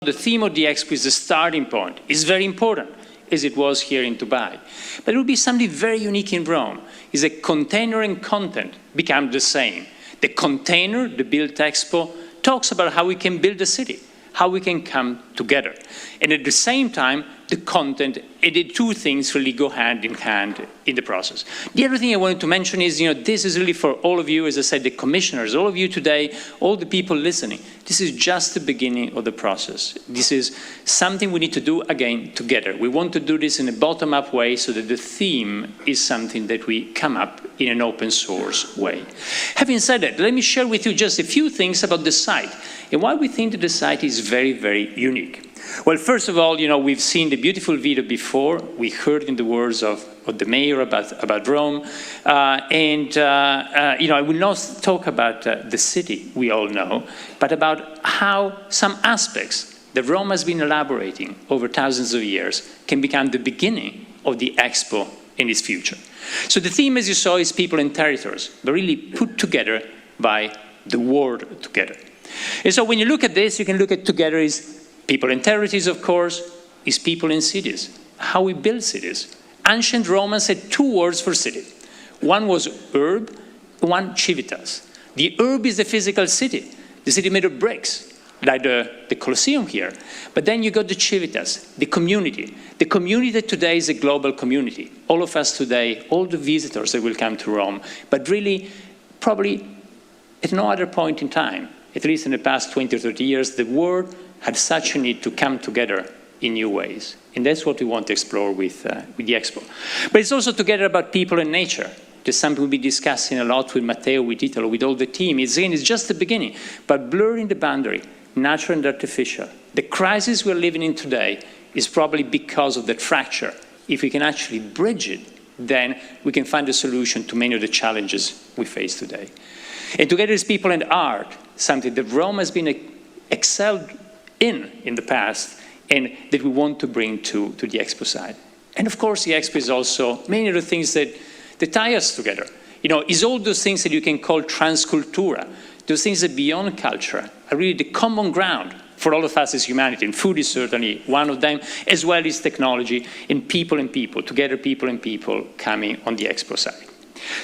The theme of the Expo is the starting point. It's very important, as it was here in Dubai. But it will be something very unique in Rome, is that container and content become the same. The container, the Build Expo, talks about how we can build a city, how we can come together. And at the same time, the content, and the two things really go hand in hand in the process. The other thing I wanted to mention is, this is really for all of you, as I said, the commissioners, all of you today, all the people listening. This is just the beginning of the process. This is something we need to do, again, together. We want to do this in a bottom-up way so that the theme is something that we come up in an open source way. Having said that, let me share with you just a few things about the site and why we think that the site is very, very unique. Well, first of all, we've seen the beautiful video before. We heard in the words of the mayor about Rome. I will not talk about the city we all know, but about how some aspects that Rome has been elaborating over thousands of years can become the beginning of the Expo in its future. So the theme, as you saw, is people and territories, but really put together by the word together. And so when you look at this, you can look at together is people and territories, of course, is people and cities, how we build cities. Ancient Romans had two words for city. One was urb, one civitas. The urb is the physical city, the city made of bricks, like the Colosseum here. But then you got the civitas, the community. The community that today is a global community. All of us today, all the visitors that will come to Rome, but really, probably at no other point in time, at least in the past 20 or 30 years, the world had such a need to come together in new ways. And that's what we want to explore with the Expo. But it's also together about people and nature. There's something we'll be discussing a lot with Matteo, with Italo, with all the team. It's just the beginning, but blurring the boundary, natural and artificial. The crisis we're living in today is probably because of that fracture. If we can actually bridge it, then we can find a solution to many of the challenges we face today. And together is people and art, something that Rome has been excelled in the past, and that we want to bring to the Expo side. And of course, the Expo is also many of the things that tie us together. It's all those things that you can call transcultura, those things that beyond culture are really the common ground for all of us as humanity, and food is certainly one of them, as well as technology, and people, together people and people coming on the Expo side.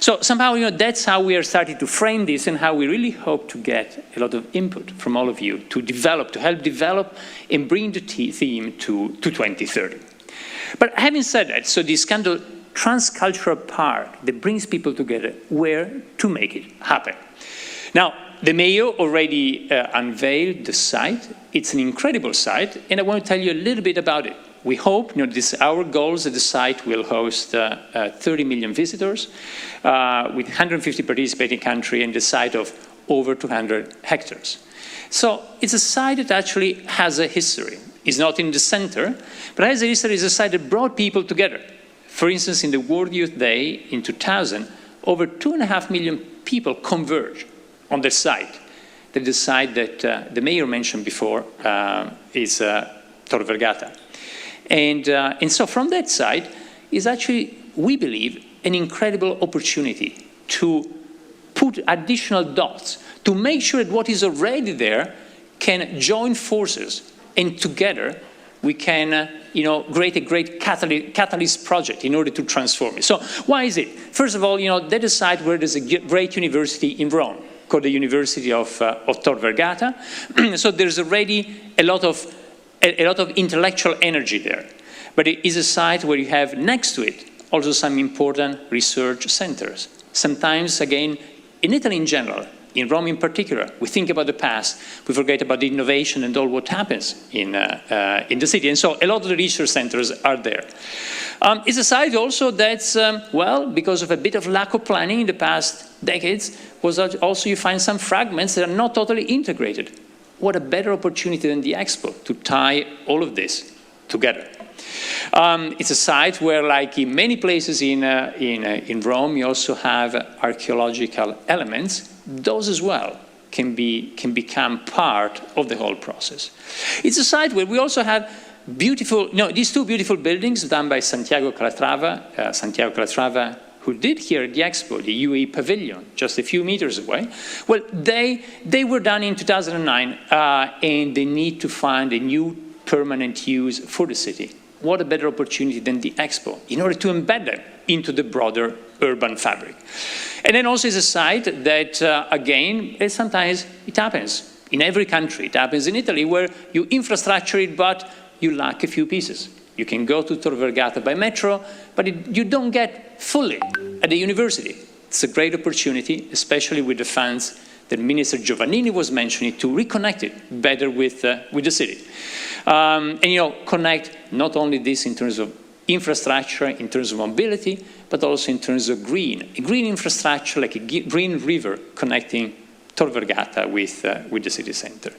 So somehow, that's how we are starting to frame this and how we really hope to get a lot of input from all of you to help develop and bring the theme to 2030. But having said that, so this kind of transcultural part that brings people together, where to make it happen. Now, the mayor already unveiled the site. It's an incredible site, and I want to tell you a little bit about it. We hope, our goal is that the site will host 30 million visitors with 150 participating countries and the site of over 200 hectares. So it's a site that actually has a history. It's not in the center, but has a history. It's a site that brought people together. For instance, in the World Youth Day in 2000, over 2.5 million people converged on the site. The site that the mayor mentioned before is Tor Vergata. And so from that side is actually, we believe, an incredible opportunity to put additional dots, to make sure that what is already there can join forces, and together we can create a great catalyst project in order to transform it. So why is it? First of all, that is a site where there's a great university in Rome called the University of Tor Vergata. So there's already a lot of intellectual energy there. But it is a site where you have next to it also some important research centers. Sometimes, again, in Italy in general, in Rome in particular, we think about the past, we forget about the innovation and all what happens in the city. And so a lot of the research centers are there. It's a site also that's, because of a bit of lack of planning in the past decades, was also you find some fragments that are not totally integrated. What a better opportunity than the Expo to tie all of this together. It's a site where, like in many places in Rome, you also have archaeological elements. Those as well can become part of the whole process. It's a site where we also have these two beautiful buildings done by Santiago Calatrava. Santiago Calatrava who did here at the Expo, the UAE Pavilion, just a few meters away, well, they were done in 2009, and they need to find a new permanent use for the city. What a better opportunity than the Expo in order to embed them into the broader urban fabric. And then also is a site that, again, sometimes it happens. In every country, it happens in Italy, where you infrastructure it, but you lack a few pieces. You can go to Tor Vergata by metro, but you don't get fully at the university. It's a great opportunity, especially with the funds that Minister Giovannini was mentioning, to reconnect it better with the city. And connect not only this in terms of infrastructure, in terms of mobility, but also in terms of green. A green infrastructure, like a green river connecting Tor Vergata with the city center.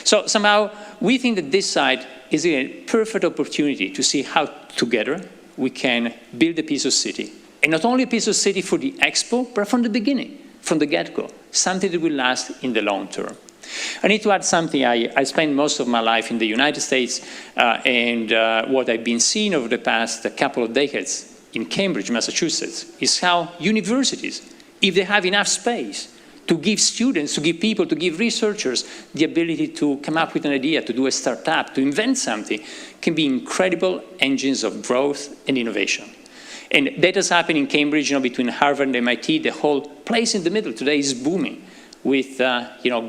So somehow we think that this site is a perfect opportunity to see how together we can build a piece of city. And not only a piece of city for the Expo, but from the beginning, from the get-go, something that will last in the long term. I need to add something. I spent most of my life in the United States, and what I've been seeing over the past couple of decades in Cambridge, Massachusetts, is how universities, if they have enough space to give students, to give people, to give researchers the ability to come up with an idea, to do a startup, to invent something, can be incredible engines of growth and innovation. And that has happened in Cambridge, between Harvard and MIT. The whole place in the middle today is booming with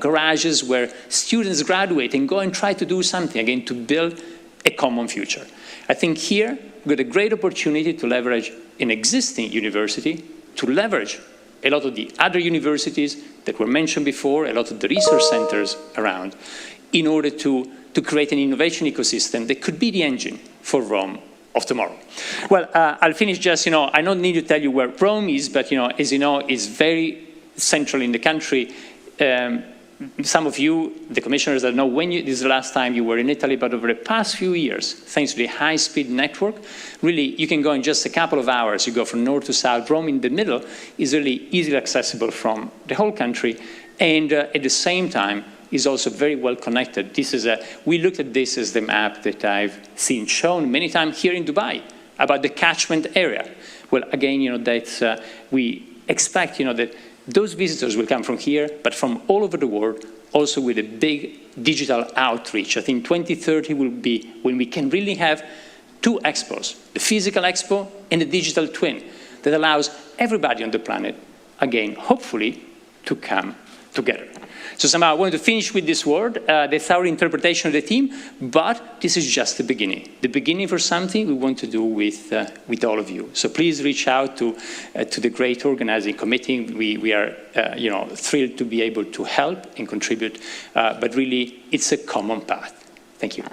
garages where students graduate and go and try to do something, again, to build a common future. I think here we've got a great opportunity to leverage an existing university, to leverage a lot of the other universities that were mentioned before, a lot of the research centers around, in order to create an innovation ecosystem that could be the engine for Rome of tomorrow. Well, I'll finish just, I don't need to tell you where Rome is, but, as you know, it's very central in the country. Some of you, the commissioners, don't know when this is the last time you were in Italy, but over the past few years, thanks to the high-speed network, really, you can go in just a couple of hours. You go from north to south. Rome in the middle is really easily accessible from the whole country, and at the same time, is also very well connected. We looked at this as the map that I've seen shown many times here in Dubai about the catchment area. Well, again, we expect, that those visitors will come from here, but from all over the world, also with a big digital outreach. I think 2030 will be when we can really have two expos, the physical expo and the digital twin, that allows everybody on the planet, again, hopefully, to come together. So somehow I wanted to finish with this word. That's our interpretation of the theme, but this is just the beginning for something we want to do with all of you. So please reach out to the great organizing committee. We are thrilled to be able to help and contribute, but really it's a common path. Thank you.